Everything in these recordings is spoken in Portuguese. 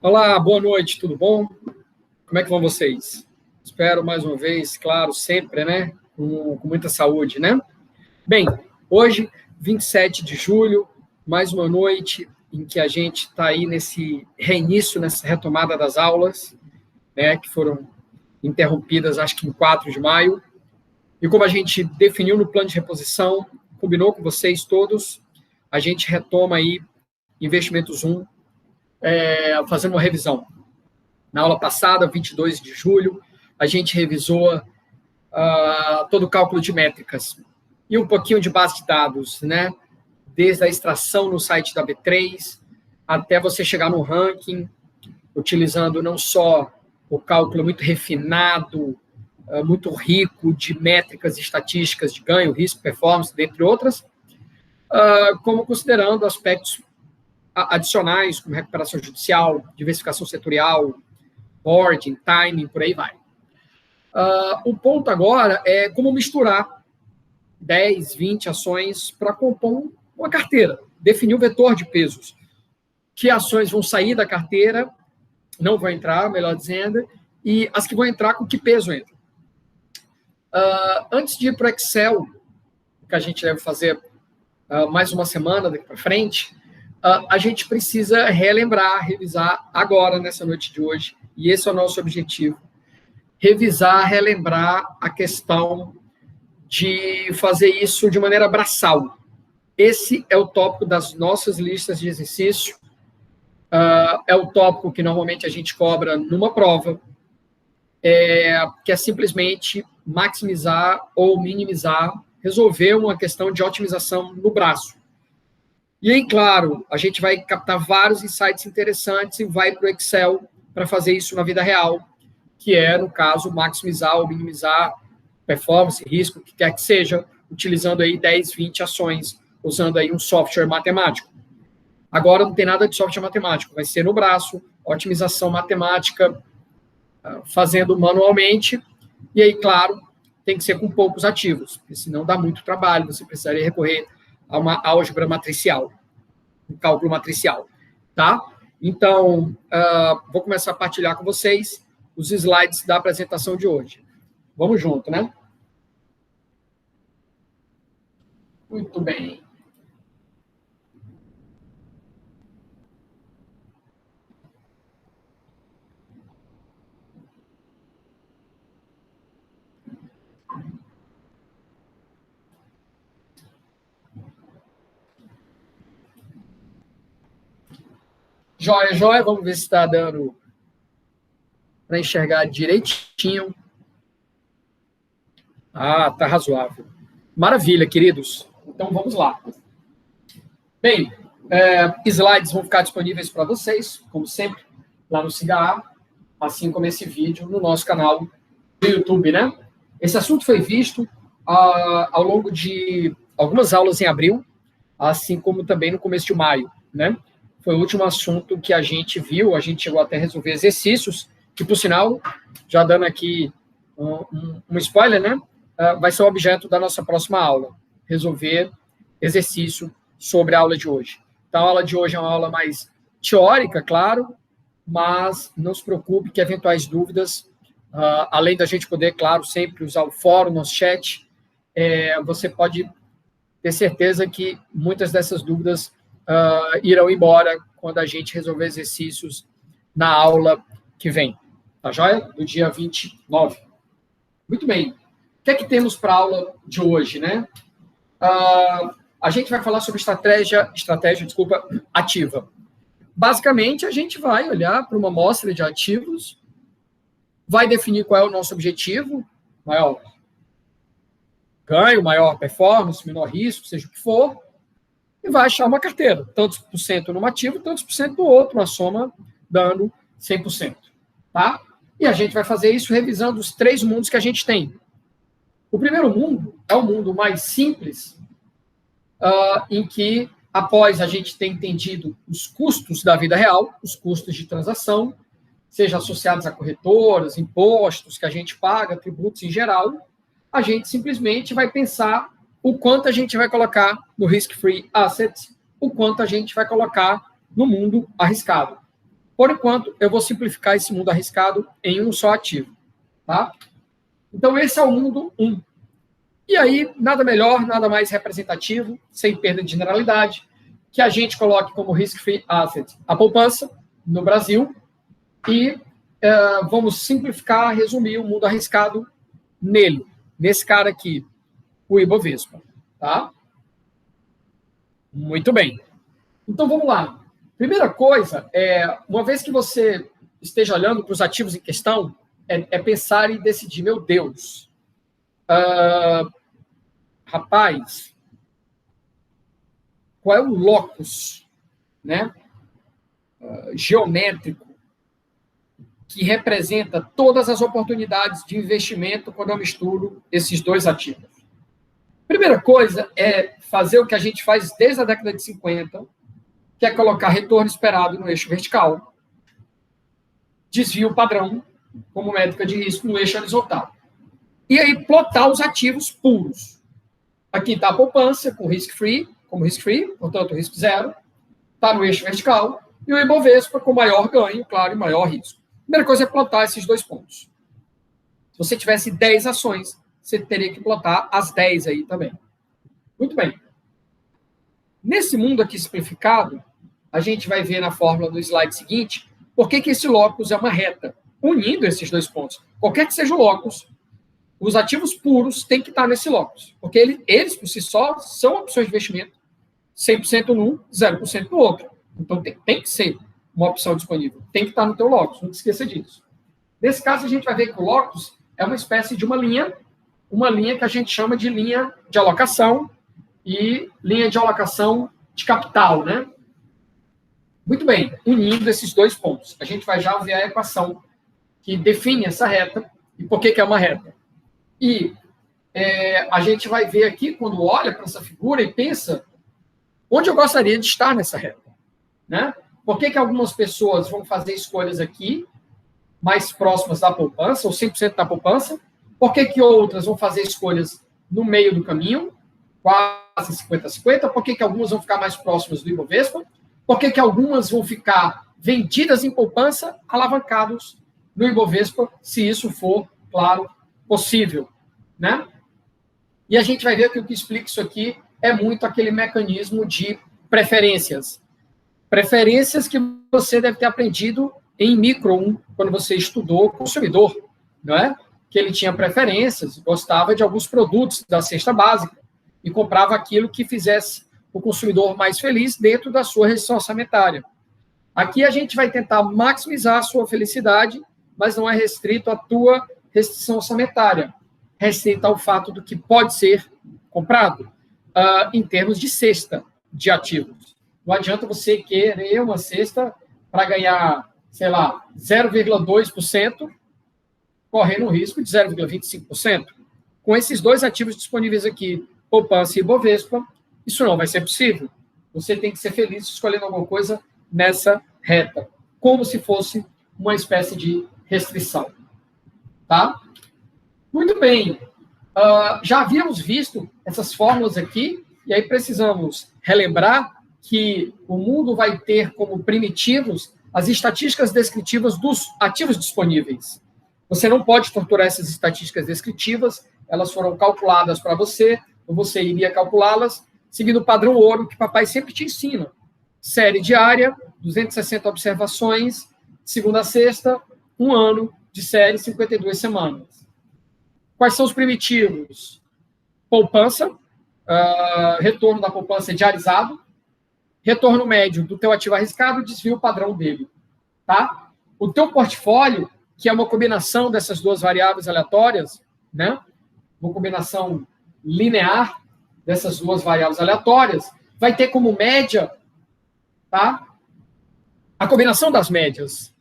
Olá, boa noite, tudo bom? Como é que vão vocês? Espero mais uma vez, claro, sempre, né? Com muita saúde, né? Bem, hoje, 27 de julho, mais uma noite em que a gente está aí nesse reinício, nessa retomada das aulas, né? Que foram interrompidas, acho que em 4 de maio. E como a gente definiu no plano de reposição, combinou com vocês todos, a gente retoma aí Investimentos 1, fazendo uma revisão. Na aula passada, 22 de julho, a gente revisou todo o cálculo de métricas e um pouquinho de base de dados, né? Desde a extração no site da B3 até você chegar no ranking, utilizando não só o cálculo muito refinado, muito rico de métricas e estatísticas de ganho, risco, performance, dentre outras, como considerando aspectos adicionais, como recuperação judicial, diversificação setorial, boarding, timing, por aí vai. O ponto agora é como misturar 10, 20 ações para compor uma carteira, definir o vetor de pesos. Que ações vão sair da carteira, não vão entrar, melhor dizendo, e as que vão entrar, com que peso entram. Antes de ir para o Excel, que a gente deve fazer mais uma semana daqui para frente, a gente precisa relembrar, revisar agora, nessa noite de hoje, e esse é o nosso objetivo, revisar, relembrar a questão de fazer isso de maneira braçal. Esse é o tópico das nossas listas de exercício, é o tópico que normalmente a gente cobra numa prova, que é simplesmente maximizar ou minimizar, resolver uma questão de otimização no braço. E aí, claro, a gente vai captar vários insights interessantes e vai para o Excel para fazer isso na vida real, que é, no caso, maximizar ou minimizar performance, risco, o que quer que seja, utilizando aí 10, 20 ações, usando aí um software matemático. Agora não tem nada de software matemático, vai ser no braço, otimização matemática, fazendo manualmente, e aí, claro, tem que ser com poucos ativos, porque senão dá muito trabalho, você precisaria recorrer a uma álgebra matricial, um cálculo matricial, tá? Então, vou começar a partilhar com vocês os slides da apresentação de hoje. Vamos junto, né? Muito bem. Joia, joia. Vamos ver se está dando para enxergar direitinho. Tá razoável. Maravilha, queridos. Então, vamos lá. Bem, slides vão ficar disponíveis para vocês, como sempre, lá no SIGA, assim como esse vídeo no nosso canal do YouTube, né? Esse assunto foi visto ao longo de algumas aulas em abril, assim como também no começo de maio, né? Foi o último assunto que a gente viu, a gente chegou até a resolver exercícios, que, por sinal, já dando aqui um spoiler, né? Vai ser o objeto da nossa próxima aula, resolver exercício sobre a aula de hoje. Então, a aula de hoje é uma aula mais teórica, claro, mas não se preocupe que eventuais dúvidas, além da gente poder, claro, sempre usar o fórum, nosso chat, você pode ter certeza que muitas dessas dúvidas irão embora quando a gente resolver exercícios na aula que vem. Tá joia? Do dia 29. Muito bem. O que é que temos para a aula de hoje, né? A gente vai falar sobre estratégia ativa. Basicamente, a gente vai olhar para uma amostra de ativos, vai definir qual é o nosso objetivo, maior ganho, maior performance, menor risco, seja o que for, e vai achar uma carteira, tantos por cento num ativo, tantos por cento no outro, uma soma dando 100%. Tá? E a gente vai fazer isso revisando os 3 mundos que a gente tem. O primeiro mundo é o mundo mais simples, em que, após a gente ter entendido os custos da vida real, os custos de transação, seja associados a corretoras, impostos que a gente paga, tributos em geral, a gente simplesmente vai pensar o quanto a gente vai colocar no risk-free assets, o quanto a gente vai colocar no mundo arriscado. Por enquanto, eu vou simplificar esse mundo arriscado em um só ativo. Tá? Então, esse é o mundo 1. E aí, nada melhor, nada mais representativo, sem perda de generalidade, que a gente coloque como risk-free asset a poupança no Brasil e vamos simplificar, resumir o mundo arriscado nele, nesse cara aqui, o Ibovespa. Tá? Muito bem. Então, vamos lá. Primeira coisa, uma vez que você esteja olhando para os ativos em questão, é pensar e decidir, meu Deus, rapaz, qual é o locus, né, geométrico que representa todas as oportunidades de investimento quando eu misturo esses dois ativos? Primeira coisa é fazer o que a gente faz desde a década de 50, que é colocar retorno esperado no eixo vertical, desvio padrão como métrica de risco no eixo horizontal. E aí plotar os ativos puros. Aqui está a poupança com risk-free, como risk-free, portanto risco zero, está no eixo vertical, e o Ibovespa com maior ganho, claro, e maior risco. Primeira coisa é plotar esses dois pontos. Se você tivesse 10 ações, você teria que plotar as 10 aí também. Muito bem. Nesse mundo aqui simplificado, a gente vai ver na fórmula do slide seguinte por que esse locus é uma reta, unindo esses dois pontos. Qualquer que seja o locus, os ativos puros têm que estar nesse locus, porque eles, por si só, são opções de investimento 100% num, 0% no outro. Então, tem que ser uma opção disponível. Tem que estar no teu locus, não esqueça disso. Nesse caso, a gente vai ver que o locus é uma espécie de uma linha que a gente chama de linha de alocação e linha de alocação de capital, né? Muito bem, unindo esses dois pontos. A gente vai já ver a equação que define essa reta e por que é uma reta. E a gente vai ver aqui, quando olha para essa figura e pensa onde eu gostaria de estar nessa reta, né? Por que algumas pessoas vão fazer escolhas aqui mais próximas da poupança, ou 100% da poupança? Por que outras vão fazer escolhas no meio do caminho, quase 50-50? Por que algumas vão ficar mais próximas do Ibovespa? Por que algumas vão ficar vendidas em poupança, alavancados no Ibovespa, se isso for, claro, possível, né? E a gente vai ver que o que explica isso aqui é muito aquele mecanismo de preferências. Preferências que você deve ter aprendido em Micro 1, quando você estudou consumidor, não é? Que ele tinha preferências, gostava de alguns produtos da cesta básica e comprava aquilo que fizesse o consumidor mais feliz dentro da sua restrição orçamentária. Aqui a gente vai tentar maximizar a sua felicidade, mas não é restrito à tua restrição orçamentária, restrito ao fato do que pode ser comprado em termos de cesta de ativos. Não adianta você querer uma cesta para ganhar, sei lá, 0,2%, correndo um risco de 0,25%. Com esses dois ativos disponíveis aqui, poupança e Ibovespa, isso não vai ser possível. Você tem que ser feliz escolhendo alguma coisa nessa reta, como se fosse uma espécie de restrição. Tá? Muito bem. Já havíamos visto essas fórmulas aqui, e aí precisamos relembrar que o mundo vai ter como primitivos as estatísticas descritivas dos ativos disponíveis. Você não pode torturar essas estatísticas descritivas, elas foram calculadas para você, ou você iria calculá-las seguindo o padrão ouro que papai sempre te ensina. Série diária, 260 observações, segunda a sexta, um ano de série, 52 semanas. Quais são os primitivos? Poupança, retorno da poupança diarizado, retorno médio do teu ativo arriscado, desvio padrão dele. Tá? O teu portfólio, que é uma combinação dessas duas variáveis aleatórias, né? Uma combinação linear dessas duas variáveis aleatórias, vai ter como média, tá? A combinação das médias.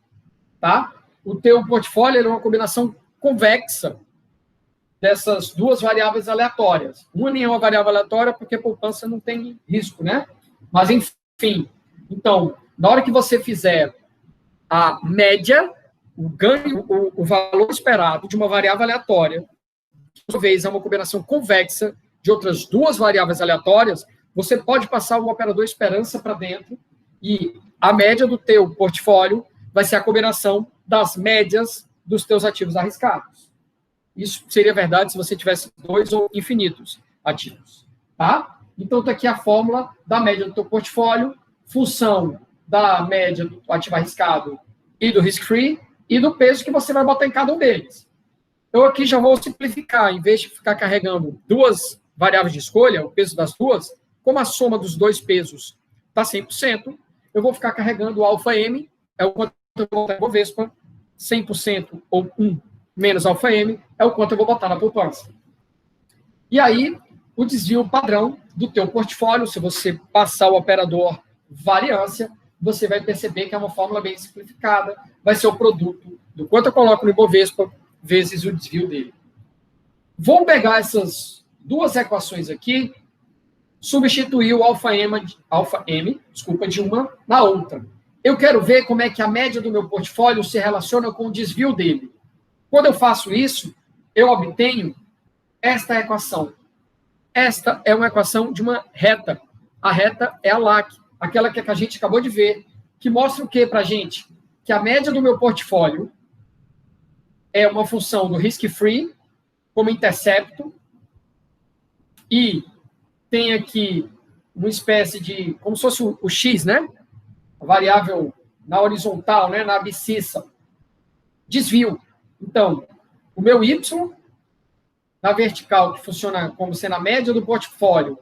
Tá? O teu portfólio é uma combinação convexa dessas duas variáveis aleatórias. Uma nem é uma variável aleatória porque poupança não tem risco, né? Mas, enfim. Então, na hora que você fizer a média, o ganho, o valor esperado de uma variável aleatória, que, por vez, é uma combinação convexa de outras duas variáveis aleatórias, você pode passar o operador esperança para dentro e a média do teu portfólio vai ser a combinação das médias dos teus ativos arriscados. Isso seria verdade se você tivesse 2 ou infinitos ativos. Tá? Então, está aqui a fórmula da média do teu portfólio, função da média do ativo arriscado e do risk-free, e do peso que você vai botar em cada um deles. Eu aqui já vou simplificar, em vez de ficar carregando 2 variáveis de escolha, o peso das duas, como a soma dos 2 pesos está 100%, eu vou ficar carregando o alfa M, é o quanto eu vou botar em Bovespa, 100% ou 1 menos alfa M, é o quanto eu vou botar na poupança. E aí, o desvio padrão do teu portfólio, se você passar o operador variância, você vai perceber que é uma fórmula bem simplificada, vai ser o produto do quanto eu coloco no Ibovespa vezes o desvio dele. Vou pegar essas 2 equações aqui, substituir o alfa M, de uma na outra. Eu quero ver como é que a média do meu portfólio se relaciona com o desvio dele. Quando eu faço isso, eu obtenho esta equação. Esta é uma equação de uma reta. A reta é a LAC, aquela que a gente acabou de ver, que mostra o que para a gente? Que a média do meu portfólio é uma função do risk-free, como intercepto, e tem aqui uma espécie de, como se fosse o X, né? A variável na horizontal, né? Na abscissa. Desvio. Então, o meu Y, na vertical, que funciona como sendo a média do portfólio,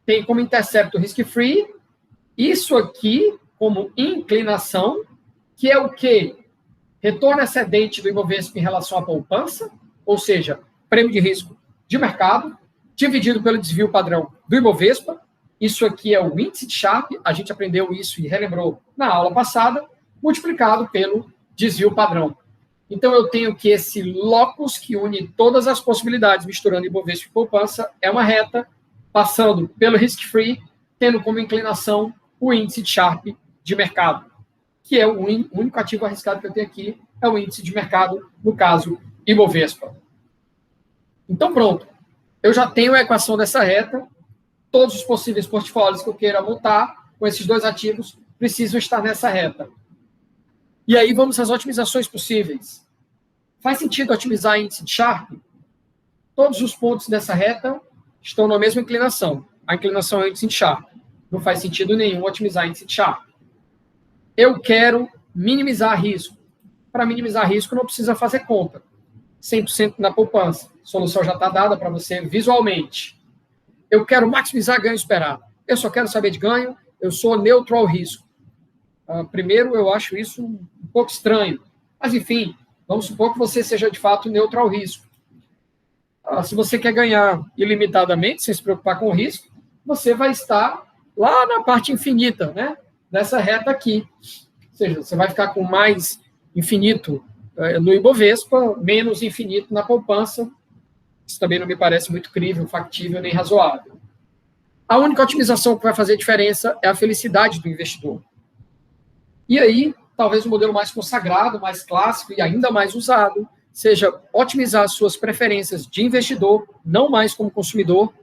tem como intercepto risk-free. Isso aqui, como inclinação, que é o quê? Retorno excedente do Ibovespa em relação à poupança, ou seja, prêmio de risco de mercado, dividido pelo desvio padrão do Ibovespa. Isso aqui é o índice de Sharpe, a gente aprendeu isso e relembrou na aula passada, multiplicado pelo desvio padrão. Então, eu tenho que esse locus que une todas as possibilidades, misturando Ibovespa e poupança, é uma reta, passando pelo risk-free, tendo como inclinação o índice de Sharpe de mercado, que é o único ativo arriscado que eu tenho aqui, é o índice de mercado, no caso, Ibovespa. Então, pronto. Eu já tenho a equação dessa reta, todos os possíveis portfólios que eu queira montar com esses 2 ativos precisam estar nessa reta. E aí vamos às otimizações possíveis. Faz sentido otimizar índice de Sharpe? Todos os pontos dessa reta estão na mesma inclinação. A inclinação é o índice de Sharpe. Não faz sentido nenhum otimizar índice de Sharpe. Eu quero minimizar risco. Para minimizar risco, não precisa fazer conta. 100% na poupança. A solução já está dada para você visualmente. Eu quero maximizar ganho esperado. Eu só quero saber de ganho, eu sou neutro ao risco. Primeiro, eu acho isso um pouco estranho. Mas, enfim, vamos supor que você seja, de fato, neutro ao risco. Se você quer ganhar ilimitadamente, sem se preocupar com o risco, você vai estar lá na parte infinita, né? Dessa reta aqui. Ou seja, você vai ficar com mais infinito no Ibovespa, menos infinito na poupança. Isso também não me parece muito crível, factível, nem razoável. A única otimização que vai fazer diferença é a felicidade do investidor. E aí, talvez o modelo mais consagrado, mais clássico e ainda mais usado, seja otimizar as suas preferências de investidor, não mais como consumidor.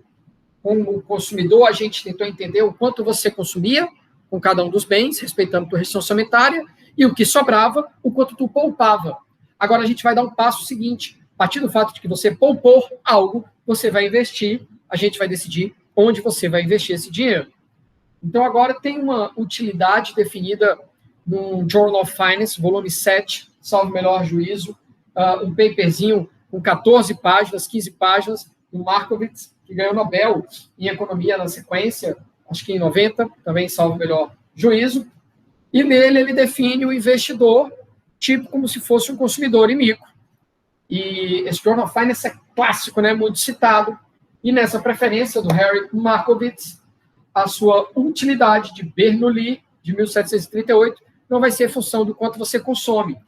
Como consumidor, a gente tentou entender o quanto você consumia com cada um dos bens, respeitando a tua restrição orçamentária, e o que sobrava, o quanto tu poupava. Agora a gente vai dar um passo seguinte. A partir do fato de que você poupou algo, você vai investir, a gente vai decidir onde você vai investir esse dinheiro. Então, agora tem uma utilidade definida no Journal of Finance, volume 7, salvo melhor juízo, um paperzinho com 14 páginas, 15 páginas, do Markowitz, que ganhou Nobel em economia na sequência, acho que em 90, também salvo melhor juízo, e nele ele define o investidor tipo como se fosse um consumidor em micro. E esse Journal of Finance é clássico, né, muito citado, e nessa preferência do Harry Markowitz, a sua utilidade de Bernoulli, de 1738, não vai ser em função do quanto você consome,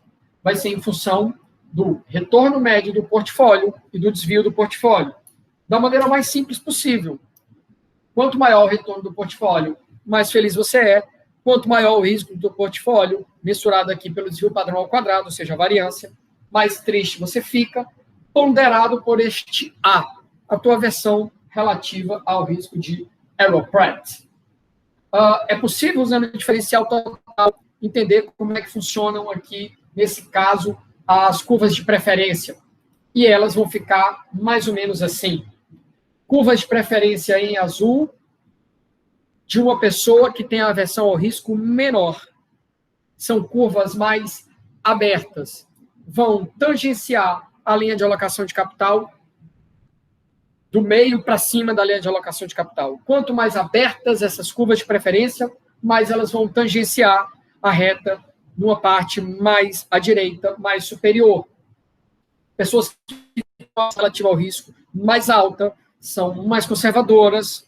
vai ser em função do retorno médio do portfólio e do desvio do portfólio, da maneira mais simples possível. Quanto maior o retorno do portfólio, mais feliz você é. Quanto maior o risco do portfólio, mensurado aqui pelo desvio padrão ao quadrado, ou seja, a variância, mais triste você fica, ponderado por este a tua versão relativa ao risco de Arrowpratt. É possível, usando o diferencial total, entender como é que funcionam aqui, nesse caso, as curvas de preferência. E elas vão ficar mais ou menos assim. Curvas de preferência em azul, de uma pessoa que tem aversão ao risco menor. São curvas mais abertas. Vão tangenciar a linha de alocação de capital do meio para cima da linha de alocação de capital. Quanto mais abertas essas curvas de preferência, mais elas vão tangenciar a reta numa parte mais à direita, mais superior. Pessoas que têm uma relativa ao risco mais alta, são mais conservadoras,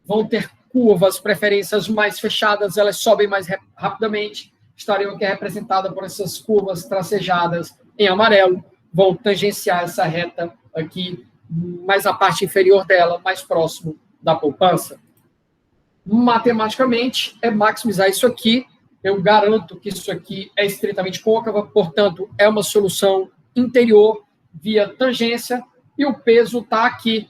vão ter curvas, preferências mais fechadas, elas sobem mais rapidamente, estariam aqui representadas por essas curvas tracejadas em amarelo, vão tangenciar essa reta aqui, mais a parte inferior dela, mais próximo da poupança. Matematicamente, é maximizar isso aqui. Eu garanto que isso aqui é estritamente côncava, portanto, é uma solução interior via tangência, e o peso está aqui.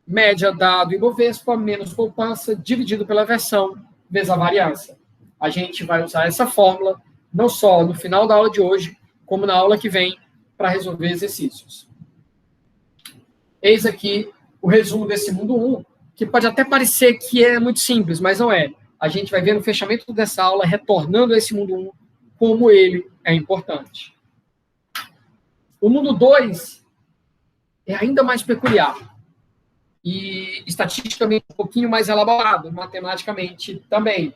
Média dado Ibovespa menos poupança dividido pela versão vezes a variância. A gente vai usar essa fórmula não só no final da aula de hoje, como na aula que vem, para resolver exercícios. Eis aqui o resumo desse mundo 1, que pode até parecer que é muito simples, mas não é. A gente vai ver no fechamento dessa aula, retornando a esse mundo 1, como ele é importante. O mundo 2 é ainda mais peculiar. E estatisticamente um pouquinho mais elaborado, matematicamente também.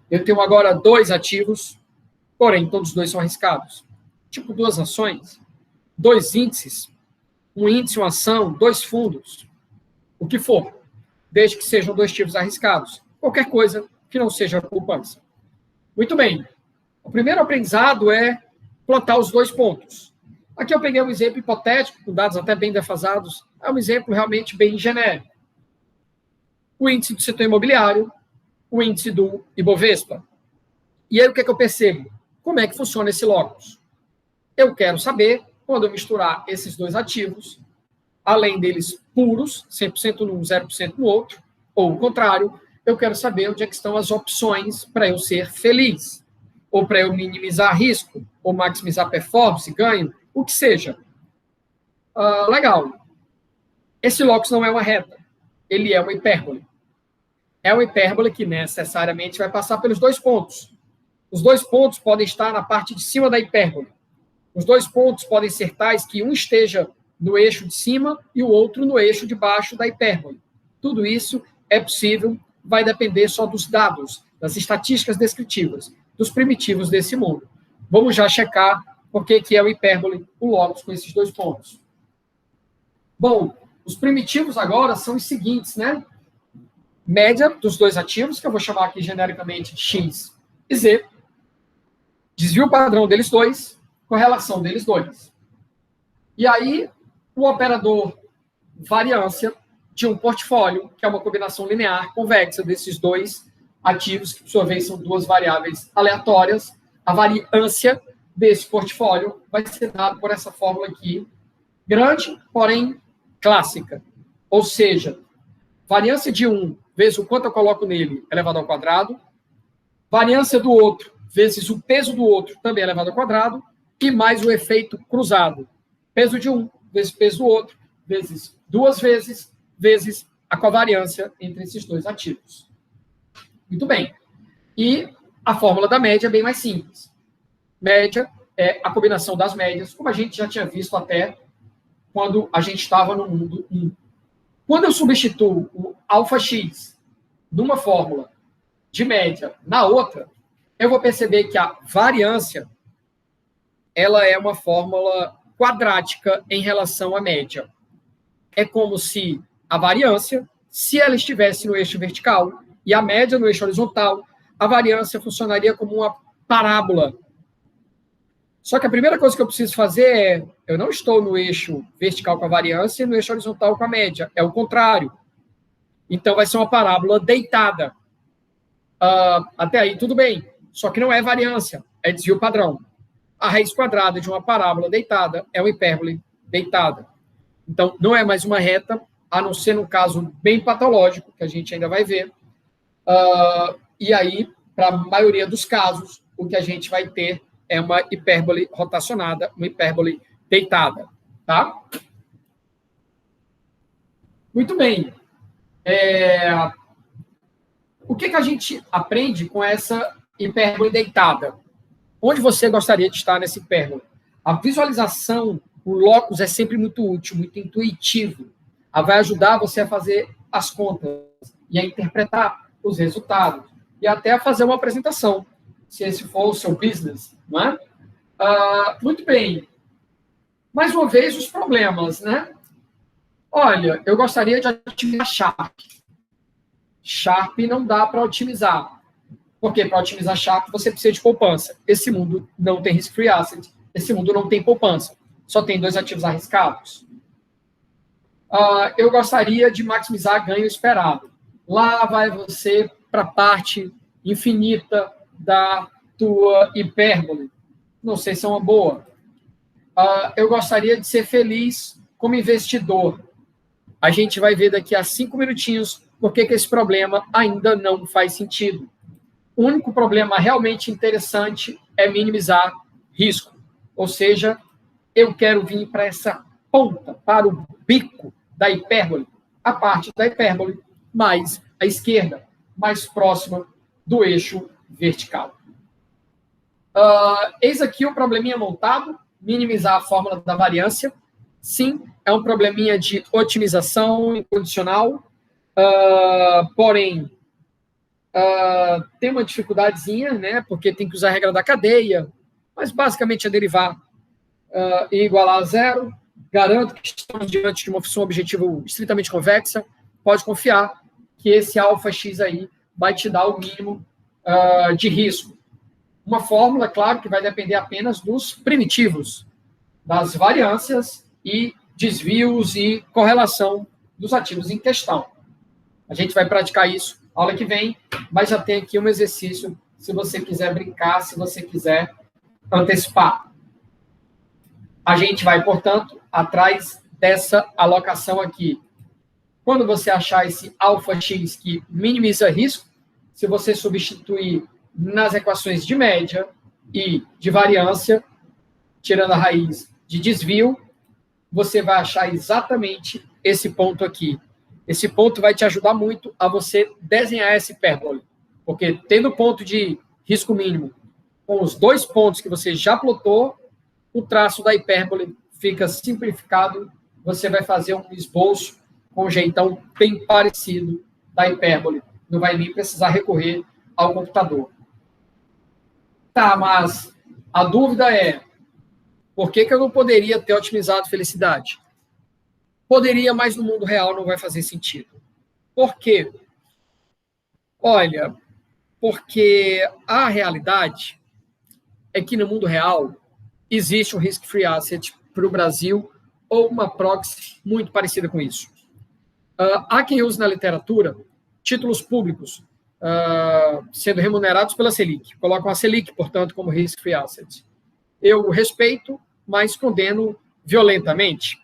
Eu tenho agora 2 ativos, porém todos 2 são arriscados. Tipo 2 ações, 2 índices, um índice, uma ação, 2 fundos, o que for, desde que sejam 2 ativos arriscados. Qualquer coisa que não seja poupança. Muito bem. O primeiro aprendizado é plantar os 2 pontos. Aqui eu peguei um exemplo hipotético, com dados até bem defasados. É um exemplo realmente bem genérico. O índice do setor imobiliário, o índice do Ibovespa. E aí o que é que eu percebo? Como é que funciona esse locus? Eu quero saber, quando eu misturar esses 2 ativos, além deles puros, 100% num, 0% no outro, ou o contrário, eu quero saber onde é que estão as opções para eu ser feliz, ou para eu minimizar risco, ou maximizar performance, ganho, o que seja. Legal. Esse locus não é uma reta, ele é uma hipérbole. É uma hipérbole que necessariamente vai passar pelos 2 pontos. Os 2 pontos podem estar na parte de cima da hipérbole. Os 2 pontos podem ser tais que um esteja no eixo de cima e o outro no eixo de baixo da hipérbole. Tudo isso é possível, vai depender só dos dados, das estatísticas descritivas, dos primitivos desse mundo. Vamos já checar por que é o hipérbole, o locus com esses 2 pontos. Bom, os primitivos agora são os seguintes, né? Média dos 2 ativos, que eu vou chamar aqui genericamente de X e Z, desvio padrão deles 2, correlação deles 2. E aí, o operador variância de um portfólio, que é uma combinação linear convexa desses 2 ativos, que por sua vez são 2 variáveis aleatórias, a variância desse portfólio vai ser dado por essa fórmula aqui, grande, porém clássica. Ou seja, variância de um vezes o quanto eu coloco nele elevado ao quadrado, variância do outro vezes o peso do outro também elevado ao quadrado, e mais o efeito cruzado. Peso de um vezes peso do outro, vezes 2 vezes, vezes a covariância entre esses 2 ativos. Muito bem. E a fórmula da média é bem mais simples. Média é a combinação das médias, como a gente já tinha visto até quando a gente estava no mundo 1. Quando eu substituo o αx numa fórmula de média na outra, eu vou perceber que a variância ela é uma fórmula quadrática em relação à média. É como se a variância, se ela estivesse no eixo vertical e a média no eixo horizontal, a variância funcionaria como uma parábola. Só que a primeira coisa que eu preciso fazer é, eu não estou no eixo vertical com a variância e no eixo horizontal com a média, é o contrário. Então vai ser uma parábola deitada. Até aí tudo bem, só que não é variância, é desvio padrão. A raiz quadrada de uma parábola deitada é uma hipérbole deitada. Então, não é mais uma reta, a não ser num caso bem patológico, que a gente ainda vai ver. E aí, para a maioria dos casos, o que a gente vai ter é uma hipérbole rotacionada, uma hipérbole deitada, tá? Muito bem. O que a gente aprende com essa hipérbole deitada? Onde você gostaria de estar nessa hipérbole? A visualização, o locus é sempre muito útil, muito intuitivo. Ela vai ajudar você a fazer as contas e a interpretar os resultados e até a fazer uma apresentação, se esse for o seu business, não é? Muito bem. Mais uma vez, os problemas, né? Olha, eu gostaria de otimizar Sharp. Sharp não dá para otimizar. Porque para otimizar Sharp você precisa de poupança. Esse mundo não tem risk-free asset. Esse mundo não tem poupança. Só tem 2 ativos arriscados. Eu gostaria de maximizar ganho esperado. Lá vai você para a parte infinita da tua hipérbole. Não sei se é uma boa. Eu gostaria de ser feliz como investidor. A gente vai ver daqui a 5 minutinhos por que esse problema ainda não faz sentido. O único problema realmente interessante é minimizar risco. Ou seja, eu quero vir para essa ponta, para o bico da hipérbole, a parte da hipérbole mais à esquerda, mais próxima do eixo vertical. Eis aqui o probleminha montado, minimizar a fórmula da variância. Sim, é um probleminha de otimização incondicional, porém, tem uma dificuldadezinha, né, porque tem que usar a regra da cadeia, mas basicamente é derivar e igualar a zero. Garanto que estamos diante de uma função objetivo estritamente convexa. Pode confiar que esse alfa x aí vai te dar o mínimo de risco. Uma fórmula, claro, que vai depender apenas dos primitivos, das variâncias e desvios e correlação dos ativos em questão. A gente vai praticar isso aula que vem, mas já tem aqui um exercício, se você quiser brincar, se você quiser antecipar. A gente vai, portanto, atrás dessa alocação aqui. Quando você achar esse alfa x que minimiza risco, se você substituir nas equações de média e de variância, tirando a raiz de desvio, você vai achar exatamente esse ponto aqui. Esse ponto vai te ajudar muito a você desenhar essa hipérbole, porque tendo o ponto de risco mínimo com os 2 pontos que você já plotou, o traço da hipérbole fica simplificado, você vai fazer um esboço com um jeitão bem parecido da hipérbole. Não vai nem precisar recorrer ao computador. Tá, mas a dúvida é, por que eu não poderia ter otimizado felicidade? Poderia, mas no mundo real não vai fazer sentido. Por quê? Olha, porque a realidade é que no mundo real existe um risk-free asset para o Brasil ou uma proxy muito parecida com isso. Há quem use na literatura títulos públicos sendo remunerados pela Selic. Colocam a Selic, portanto, como risk-free asset. Eu respeito, mas condeno violentamente.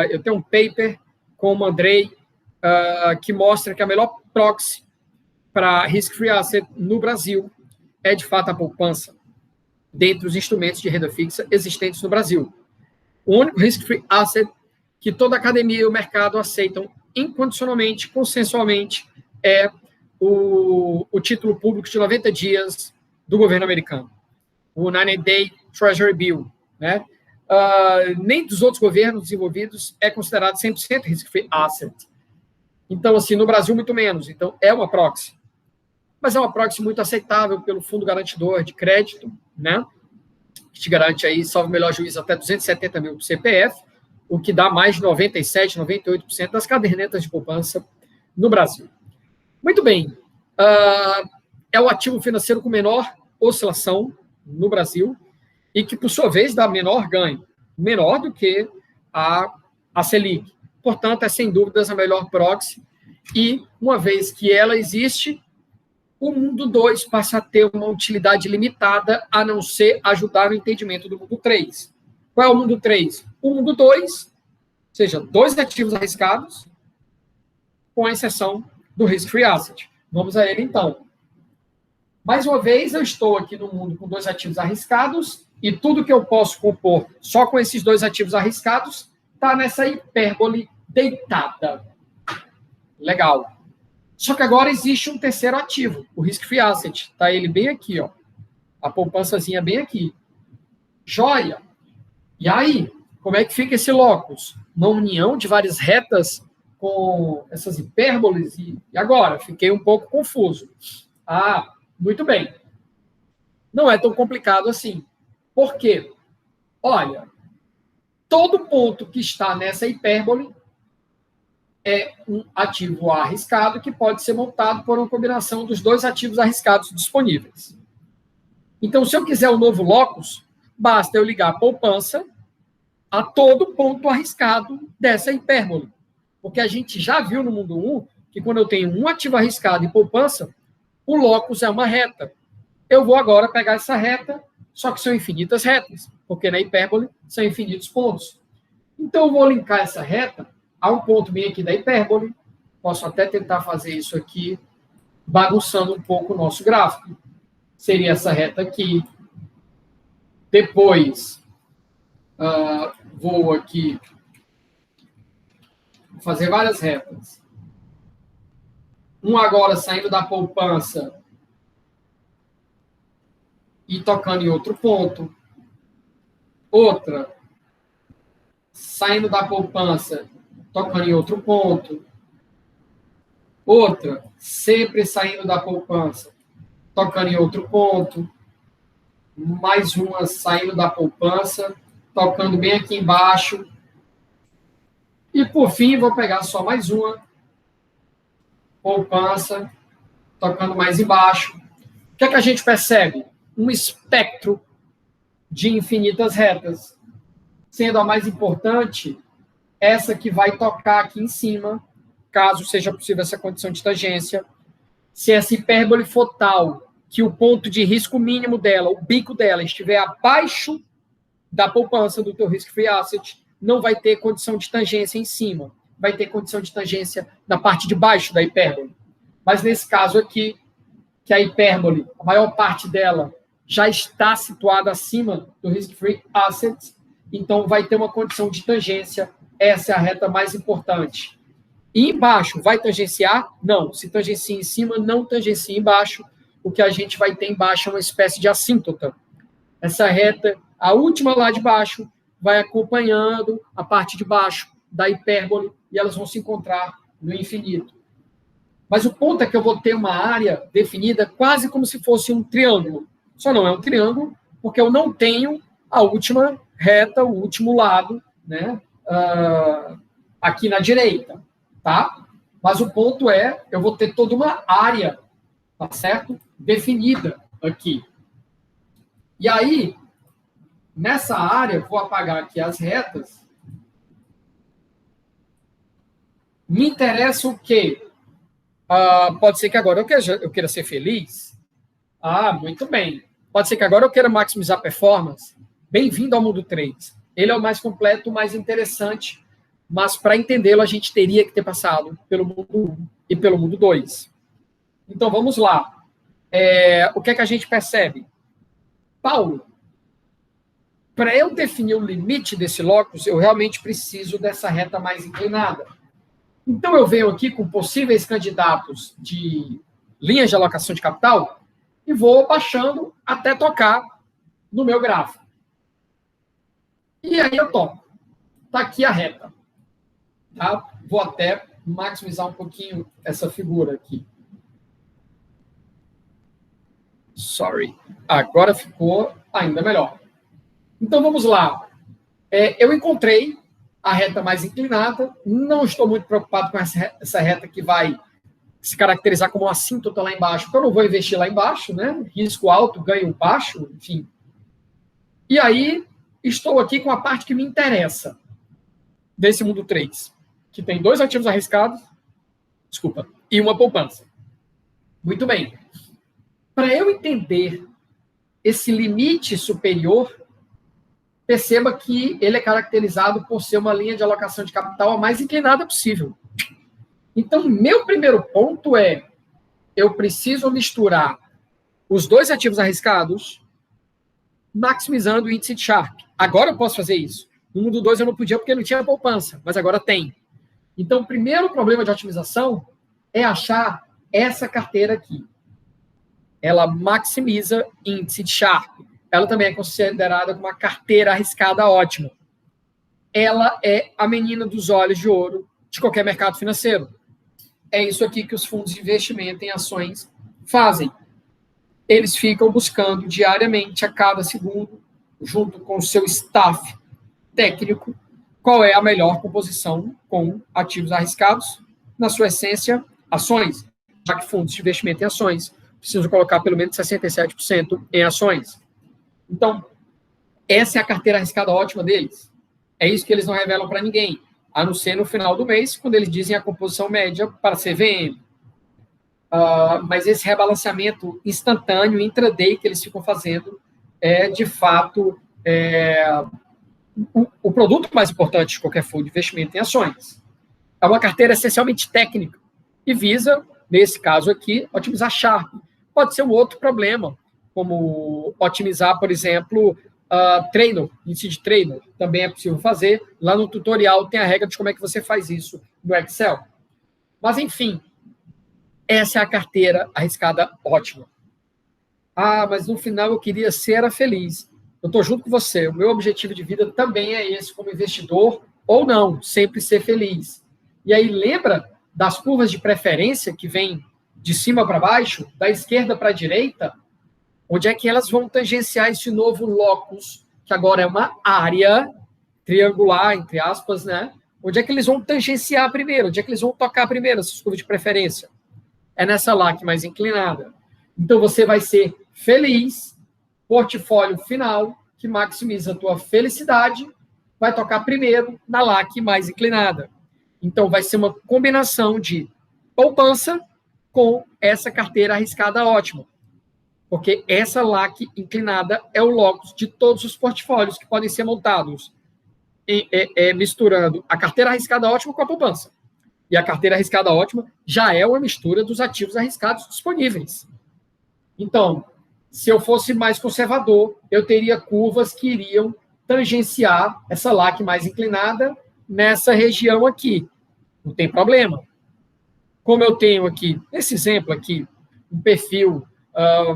Eu tenho um paper com o Andrei que mostra que a melhor proxy para risk-free asset no Brasil é, de fato, a poupança, dentre os instrumentos de renda fixa existentes no Brasil. O único risk-free asset que toda a academia e o mercado aceitam incondicionalmente, consensualmente, é o título público de 90 dias do governo americano, o 90-day Treasury Bill, né? Nem dos outros governos desenvolvidos é considerado 100% risk-free asset. Então, assim, no Brasil, muito menos. Então, é uma proxy. Mas é uma proxy muito aceitável pelo Fundo Garantidor de Crédito, né? Que te garante aí, salvo o melhor juízo, até 270 mil CPF, o que dá mais de 97%, 98% das cadernetas de poupança no Brasil. Muito bem. É o ativo financeiro com menor oscilação no Brasil e que, por sua vez, dá menor ganho, menor do que a Selic. Portanto, é, sem dúvidas, a melhor proxy e, uma vez que ela existe, o mundo 2 passa a ter uma utilidade limitada, a não ser ajudar no entendimento do mundo 3. Qual é o mundo 3? O mundo 2, ou seja, 2 ativos arriscados, com a exceção do risk-free asset. Vamos a ele, então. Mais uma vez, eu estou aqui no mundo com 2 ativos arriscados e tudo que eu posso compor só com esses 2 ativos arriscados está nessa hipérbole deitada. Legal. Só que agora existe um terceiro ativo, o risk-free asset. Está ele bem aqui, ó. A poupançazinha bem aqui. Joia. E aí, como é que fica esse locus? Uma união de várias retas com essas hipérboles. E agora? Fiquei um pouco confuso. Ah, muito bem. Não é tão complicado assim. Por quê? Olha, todo ponto que está nessa hipérbole é um ativo arriscado que pode ser montado por uma combinação dos 2 ativos arriscados disponíveis. Então, se eu quiser um novo locus, basta eu ligar a poupança a todo ponto arriscado dessa hipérbole. Porque a gente já viu no mundo 1 que quando eu tenho um ativo arriscado e poupança, o locus é uma reta. Eu vou agora pegar essa reta, só que são infinitas retas, porque na hipérbole são infinitos pontos. Então, eu vou linkar essa reta a um ponto bem aqui da hipérbole. Posso até tentar fazer isso aqui, bagunçando um pouco o nosso gráfico. Seria essa reta aqui. Depois, vou aqui fazer várias retas. Um agora saindo da poupança e tocando em outro ponto. Outra saindo da poupança, tocando em outro ponto. Outra sempre saindo da poupança, tocando em outro ponto. Mais uma saindo da poupança, tocando bem aqui embaixo. E, por fim, vou pegar só mais uma. Poupança, tocando mais embaixo. O que é que a gente percebe? Um espectro de infinitas retas. Sendo a mais importante, essa que vai tocar aqui em cima, caso seja possível essa condição de tangência. Se essa hipérbole for tal que o ponto de risco mínimo dela, o bico dela, estiver abaixo da poupança do teu risk-free asset, não vai ter condição de tangência em cima. Vai ter condição de tangência na parte de baixo da hipérbole. Mas nesse caso aqui, que a hipérbole, a maior parte dela, já está situada acima do risk-free asset, então vai ter uma condição de tangência. Essa é a reta mais importante. E embaixo, vai tangenciar? Não. Se tangencia em cima, não tangencia embaixo. O que a gente vai ter embaixo é uma espécie de assíntota. Essa reta, a última lá de baixo, vai acompanhando a parte de baixo da hipérbole e elas vão se encontrar no infinito. Mas o ponto é que eu vou ter uma área definida quase como se fosse um triângulo. Só não é um triângulo porque eu não tenho a última reta, o último lado, né, aqui na direita, tá? Mas o ponto é, eu vou ter toda uma área, tá certo? Definida aqui. E aí, nessa área, vou apagar aqui as retas. Me interessa o quê? Pode ser que agora eu queira ser feliz. Muito bem. Pode ser que agora eu queira maximizar performance. Bem-vindo ao mundo 3. Ele é o mais completo, o mais interessante, mas para entendê-lo a gente teria que ter passado pelo mundo 1 e pelo mundo 2. Então vamos lá. O que é que a gente percebe? Paulo, para eu definir o limite desse locus, eu realmente preciso dessa reta mais inclinada. Então eu venho aqui com possíveis candidatos de linhas de alocação de capital e vou baixando até tocar no meu gráfico. E aí eu toco. Está aqui a reta. Tá? Vou até maximizar um pouquinho essa figura aqui. Sorry. Agora ficou ainda melhor. Então vamos lá. Eu encontrei a reta mais inclinada. Não estou muito preocupado com essa reta que vai se caracterizar como uma assíntota lá embaixo, porque eu não vou investir lá embaixo, né? Risco alto, ganho baixo, enfim. E aí, estou aqui com a parte que me interessa desse mundo 3, que tem 2 ativos arriscados, e uma poupança. Muito bem. Para eu entender esse limite superior, perceba que ele é caracterizado por ser uma linha de alocação de capital a mais inclinada possível. Então, meu primeiro ponto é, eu preciso misturar os dois ativos arriscados, maximizando o índice de Sharpe. Agora eu posso fazer isso. No mundo 2 eu não podia porque não tinha poupança, mas agora tem. Então, o primeiro problema de otimização é achar essa carteira aqui. Ela maximiza índice de Sharpe. Ela também é considerada como uma carteira arriscada ótima. Ela é a menina dos olhos de ouro de qualquer mercado financeiro. É isso aqui que os fundos de investimento em ações fazem. Eles ficam buscando diariamente, a cada segundo, junto com o seu staff técnico, qual é a melhor composição com ativos arriscados, na sua essência, ações, já que fundos de investimento em ações precisam colocar pelo menos 67% em ações. Então, essa é a carteira arriscada ótima deles. É isso que eles não revelam para ninguém, a não ser no final do mês, quando eles dizem a composição média para CVM. Mas esse rebalanceamento instantâneo, intraday, que eles ficam fazendo, é, de fato, o produto mais importante de qualquer fundo de investimento em ações. É uma carteira essencialmente técnica e visa, nesse caso aqui, otimizar Sharpe. Pode ser um outro problema, como otimizar, por exemplo, trainer, índice de trainer. Também é possível fazer. Lá no tutorial tem a regra de como é que você faz isso no Excel. Mas, enfim, essa é a carteira arriscada ótima. Mas no final eu queria ser feliz. Eu estou junto com você. O meu objetivo de vida também é esse, como investidor, ou não, sempre ser feliz. E aí, lembra das curvas de preferência que vêm de cima para baixo, da esquerda para a direita? Onde é que elas vão tangenciar esse novo locus, que agora é uma área triangular, entre aspas, né? Onde é que eles vão tangenciar primeiro? Onde é que eles vão tocar primeiro, essas curvas de preferência? É nessa LAC mais inclinada. Então, você vai ser feliz, portfólio final, que maximiza a tua felicidade, vai tocar primeiro na LAC mais inclinada. Então, vai ser uma combinação de poupança com essa carteira arriscada ótima. Porque essa LAC inclinada é o locus de todos os portfólios que podem ser montados, misturando a carteira arriscada ótima com a poupança. E a carteira arriscada ótima já é uma mistura dos ativos arriscados disponíveis. Então, se eu fosse mais conservador, eu teria curvas que iriam tangenciar essa LAC mais inclinada nessa região aqui. Não tem problema. Como eu tenho aqui, nesse exemplo aqui, um perfil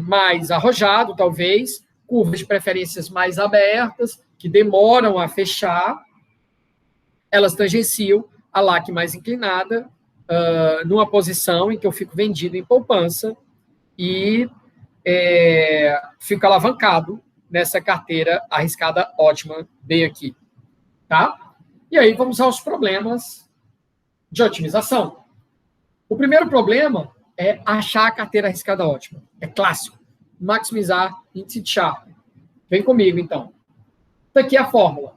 mais arrojado, talvez, curvas de preferências mais abertas, que demoram a fechar, elas tangenciam a LAC mais inclinada, numa posição em que eu fico vendido em poupança e fico alavancado nessa carteira arriscada ótima bem aqui. Tá? E aí vamos aos problemas de otimização. O primeiro problema é achar a carteira arriscada ótima. É clássico. Maximizar índice de Sharpe. Vem comigo, então. Então, aqui é a fórmula.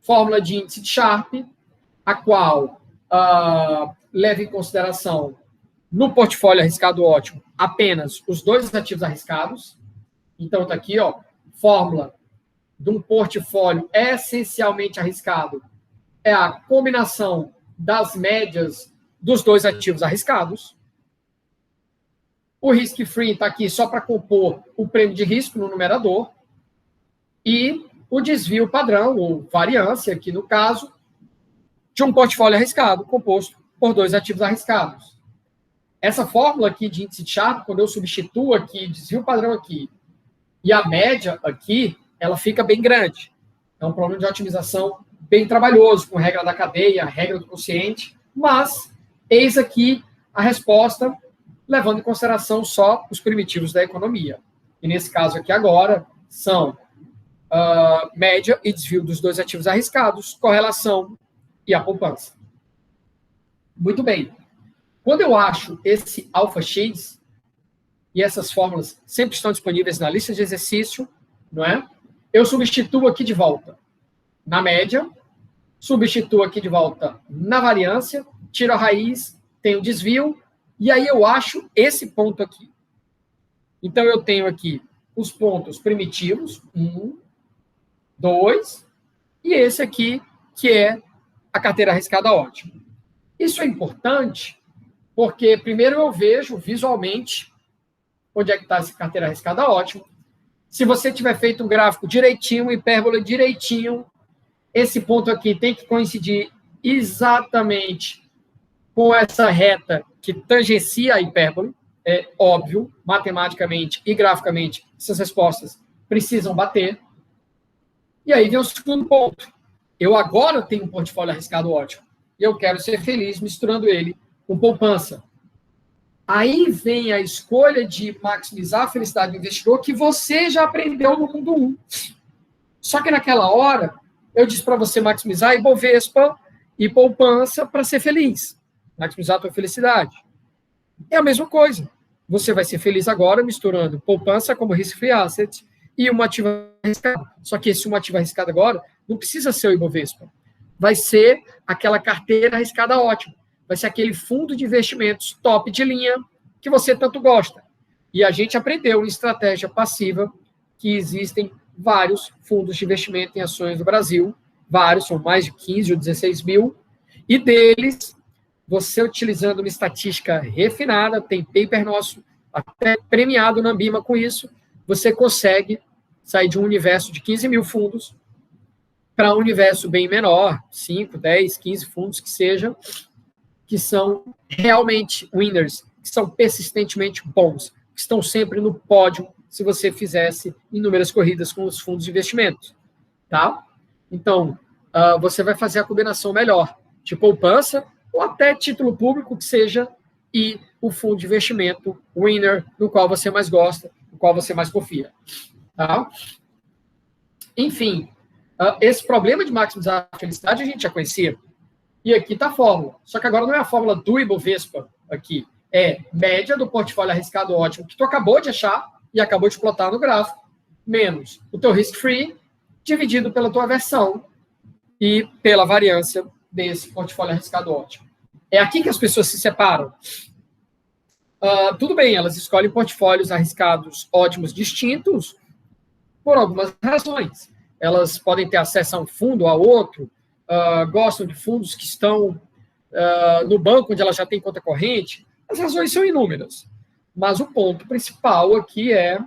Fórmula de índice de Sharpe, a qual leva em consideração, no portfólio arriscado ótimo, apenas os dois ativos arriscados. Então, está aqui, ó, fórmula de um portfólio essencialmente arriscado é a combinação das médias dos dois ativos arriscados. O risk-free está aqui só para compor o prêmio de risco no numerador. E o desvio padrão, ou variância, aqui no caso, de um portfólio arriscado, composto por dois ativos arriscados. Essa fórmula aqui de índice de Sharpe, quando eu substituo aqui, desvio padrão aqui, e a média aqui, ela fica bem grande. É um problema de otimização bem trabalhoso, com regra da cadeia, regra do quociente, mas eis aqui a resposta, levando em consideração só os primitivos da economia. E nesse caso aqui agora, são média e desvio dos dois ativos arriscados, correlação e a poupança. Muito bem. Quando eu acho esse alfa-x, e essas fórmulas sempre estão disponíveis na lista de exercício, não é? Eu substituo aqui de volta na média, substituo aqui de volta na variância, tiro a raiz, tenho desvio, e aí eu acho esse ponto aqui. Então, eu tenho aqui os pontos primitivos, 1, 2, e esse aqui, que é a carteira arriscada ótima. Isso é importante porque, primeiro, eu vejo visualmente onde é que está essa carteira arriscada, ótimo. Se você tiver feito um gráfico direitinho, hipérbole direitinho, esse ponto aqui tem que coincidir exatamente com essa reta que tangencia a hipérbole. É óbvio, matematicamente e graficamente, essas respostas precisam bater. E aí vem o segundo ponto. Eu agora tenho um portfólio arriscado ótimo. E eu quero ser feliz misturando ele com poupança. Aí vem a escolha de maximizar a felicidade do investidor que você já aprendeu no mundo 1. Só que naquela hora, eu disse para você maximizar Ibovespa e poupança para ser feliz. Maximizar a tua felicidade. É a mesma coisa. Você vai ser feliz agora misturando poupança como risk-free asset e uma ativa arriscada. Só que esse uma ativa arriscada agora não precisa ser o Ibovespa. Vai ser aquela carteira arriscada ótima. Vai ser aquele fundo de investimentos top de linha que você tanto gosta. E a gente aprendeu em estratégia passiva que existem vários fundos de investimento em ações do Brasil, vários, são mais de 15 ou 16 mil, e deles, você utilizando uma estatística refinada, tem paper nosso, até premiado na Ambima com isso, você consegue sair de um universo de 15 mil fundos para um universo bem menor, 5, 10, 15 fundos que sejam, que são realmente winners, que são persistentemente bons, que estão sempre no pódio se você fizesse inúmeras corridas com os fundos de investimento. Tá? Então, você vai fazer a combinação melhor de poupança ou até título público que seja e o fundo de investimento winner, no qual você mais gosta, no qual você mais confia. Tá? Enfim, esse problema de maximizar a felicidade a gente já conhecia. E aqui está a fórmula. Só que agora não é a fórmula do Ibovespa aqui. É média do portfólio arriscado ótimo que tu acabou de achar e acabou de plotar no gráfico, menos o teu risk-free, dividido pela tua versão e pela variância desse portfólio arriscado ótimo. É aqui que as pessoas se separam. Tudo bem, elas escolhem portfólios arriscados ótimos distintos por algumas razões. Elas podem ter acesso a um fundo, a outro, gostam de fundos que estão no banco onde ela já tem conta corrente. As razões são inúmeras. Mas o ponto principal aqui é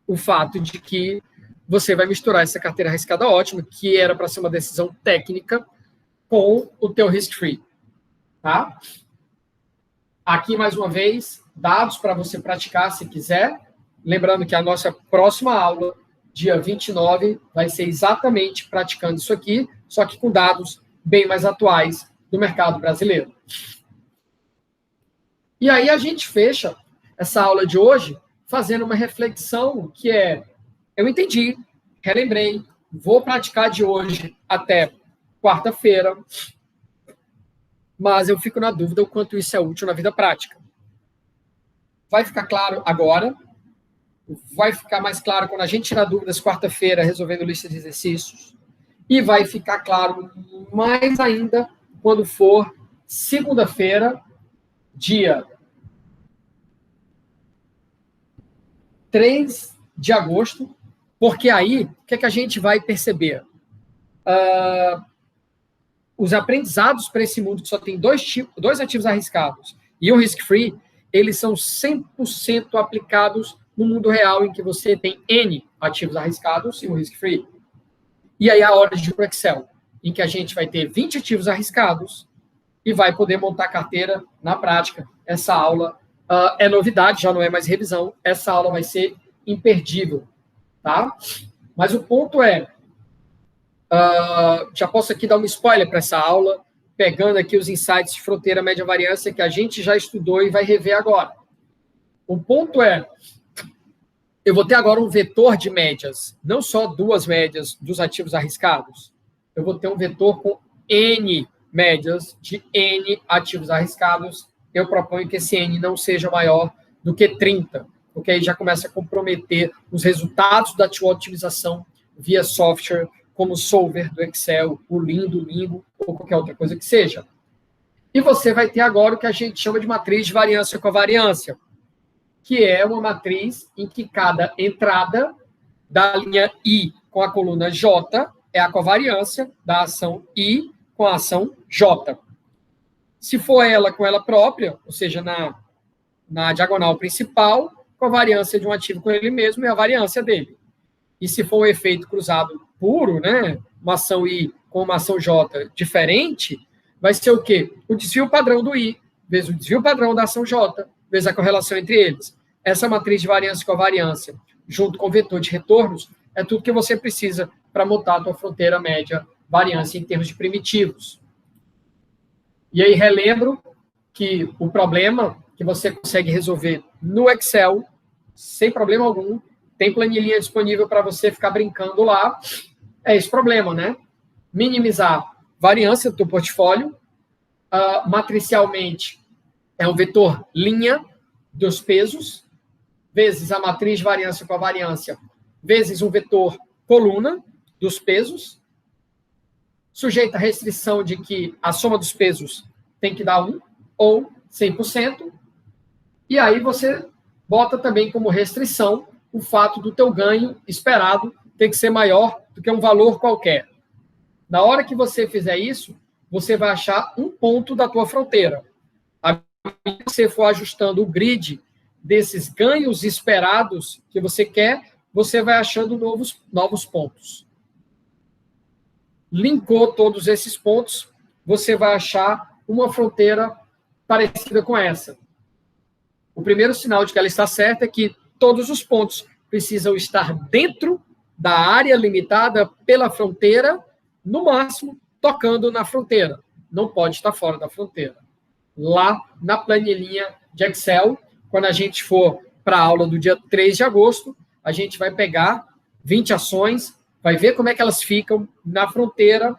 o fato de que você vai misturar essa carteira arriscada ótima, que era para ser uma decisão técnica, com o teu risk-free. Tá? Aqui, mais uma vez, dados para você praticar se quiser. Lembrando que a nossa próxima aula, dia 29, vai ser exatamente praticando isso aqui, só que com dados bem mais atuais do mercado brasileiro. E aí a gente fecha essa aula de hoje fazendo uma reflexão que é, eu entendi, relembrei, vou praticar de hoje até quarta-feira, mas eu fico na dúvida o quanto isso é útil na vida prática. Vai ficar claro agora, vai ficar mais claro quando a gente tirar dúvidas quarta-feira resolvendo lista de exercícios, e vai ficar claro mais ainda quando for segunda-feira, dia 3 de agosto, porque aí, o que é que a gente vai perceber? Os aprendizados para esse mundo que só tem dois ativos arriscados e um risk-free, eles são 100% aplicados no mundo real, em que você tem N ativos arriscados e um risk-free. E aí a hora de ir para o Excel, em que a gente vai ter 20 ativos arriscados e vai poder montar carteira na prática. Essa aula é novidade, já não é mais revisão. Essa aula vai ser imperdível, tá? Mas o ponto é, já posso aqui dar um spoiler para essa aula, pegando aqui os insights de fronteira média variância que a gente já estudou e vai rever agora. O ponto é, eu vou ter agora um vetor de médias, não só duas médias dos ativos arriscados. Eu vou ter um vetor com N médias de N ativos arriscados. Eu proponho que esse N não seja maior do que 30, porque aí já começa a comprometer os resultados da tua otimização via software, como o Solver do Excel, o Lean do Lingo, ou qualquer outra coisa que seja. E você vai ter agora o que a gente chama de matriz de variância com a variância, que é uma matriz em que cada entrada da linha I com a coluna J é a covariância da ação I com a ação J. Se for ela com ela própria, ou seja, na na diagonal principal com a variância de um ativo com ele mesmo e a variância dele. E se for um efeito cruzado puro, né, uma ação I com uma ação J diferente, vai ser o quê? O desvio padrão do I, vezes o desvio padrão da ação J, vezes a correlação entre eles. Essa matriz de variância com a variância, junto com o vetor de retornos, é tudo que você precisa para montar a tua fronteira média variância em termos de primitivos. E aí relembro que o problema que você consegue resolver no Excel, sem problema algum, tem planilhinha disponível para você ficar brincando lá, é esse problema, né? Minimizar variância do teu portfólio, matricialmente é um vetor linha dos pesos, vezes a matriz de variância com a variância, vezes um vetor coluna dos pesos, sujeita à restrição de que a soma dos pesos tem que dar 1 ou 100%, e aí você bota também como restrição o fato do teu ganho esperado ter que ser maior do que um valor qualquer. Na hora que você fizer isso, você vai achar um ponto da tua fronteira. À medida que você for ajustando o grid desses ganhos esperados que você quer, você vai achando novos pontos. Linkou todos esses pontos, você vai achar uma fronteira parecida com essa. O primeiro sinal de que ela está certa é que todos os pontos precisam estar dentro da área limitada pela fronteira, no máximo, tocando na fronteira. Não pode estar fora da fronteira. Lá na planilhinha de Excel, quando a gente for para a aula do dia 3 de agosto, a gente vai pegar 20 ações, vai ver como é que elas ficam na fronteira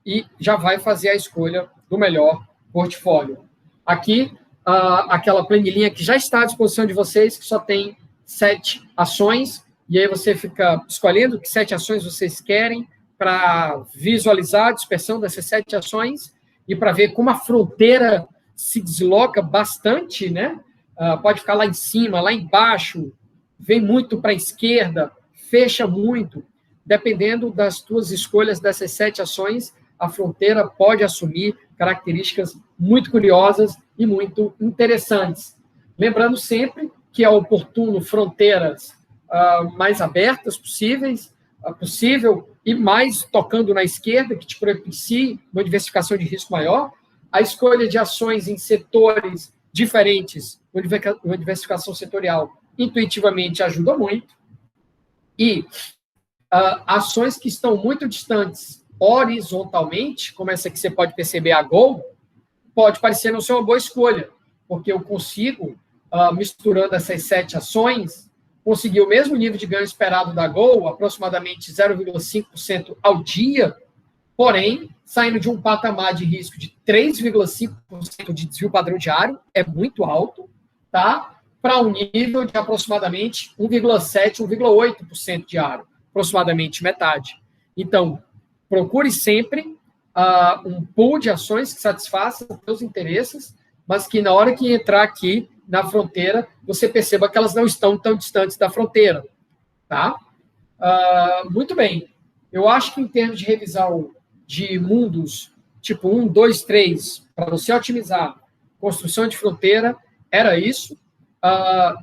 e já vai fazer a escolha do melhor portfólio. Aqui, aquela planilhinha que já está à disposição de vocês, que só tem 7 ações, e aí você fica escolhendo que 7 ações vocês querem para visualizar a dispersão dessas 7 ações e para ver como a fronteira se desloca bastante, né? Pode ficar lá em cima, lá embaixo, vem muito para a esquerda, fecha muito. Dependendo das tuas escolhas dessas 7 ações, a fronteira pode assumir características muito curiosas e muito interessantes. Lembrando sempre que é oportuno fronteiras mais abertas possível e mais tocando na esquerda, que te propicie uma diversificação de risco maior. A escolha de ações em setores diferentes, uma diversificação setorial, intuitivamente ajuda muito. E ações que estão muito distantes horizontalmente, como essa que você pode perceber, a Gol, pode parecer não ser uma boa escolha, porque eu consigo, misturando essas 7 ações, conseguir o mesmo nível de ganho esperado da Gol, aproximadamente 0,5% ao dia, porém, saindo de um patamar de risco de 3,5% de desvio padrão diário, é muito alto, tá? Para um nível de aproximadamente 1,7%, 1,8% diário, aproximadamente metade. Então, procure sempre um pool de ações que satisfaça os seus interesses, mas que na hora que entrar aqui na fronteira, você perceba que elas não estão tão distantes da fronteira. Tá? Muito bem. Eu acho que em termos de revisão de mundos, tipo 1, 2, 3, para você otimizar construção de fronteira, era isso.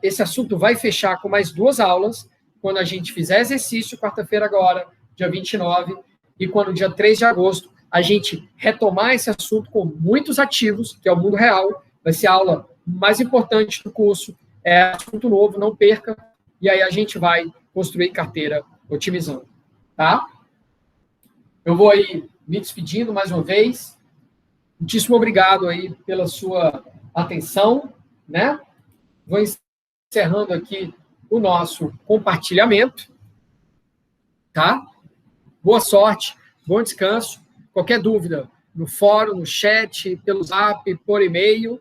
Esse assunto vai fechar com mais 2 aulas, quando a gente fizer exercício, quarta-feira agora, dia 29, e quando, dia 3 de agosto, a gente retomar esse assunto com muitos ativos, que é o mundo real, vai ser a aula mais importante do curso, é assunto novo, não perca, e aí a gente vai construir carteira otimizando, tá? Eu vou aí me despedindo mais uma vez, muitíssimo obrigado aí pela sua atenção, né? Vou encerrando aqui o nosso compartilhamento, tá? Boa sorte, bom descanso. Qualquer dúvida, no fórum, no chat, pelo zap, por e-mail,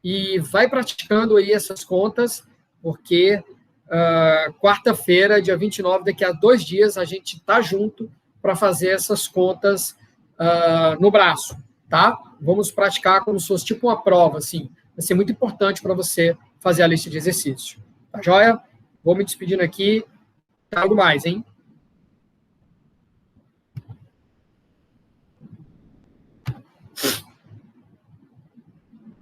e vai praticando aí essas contas, porque quarta-feira, dia 29, daqui a 2 dias, a gente está junto para fazer essas contas no braço, tá? Vamos praticar como se fosse tipo uma prova, assim. Vai ser muito importante para você fazer a lista de exercícios. Tá joia? Vou me despedindo aqui. Tá algo mais, hein?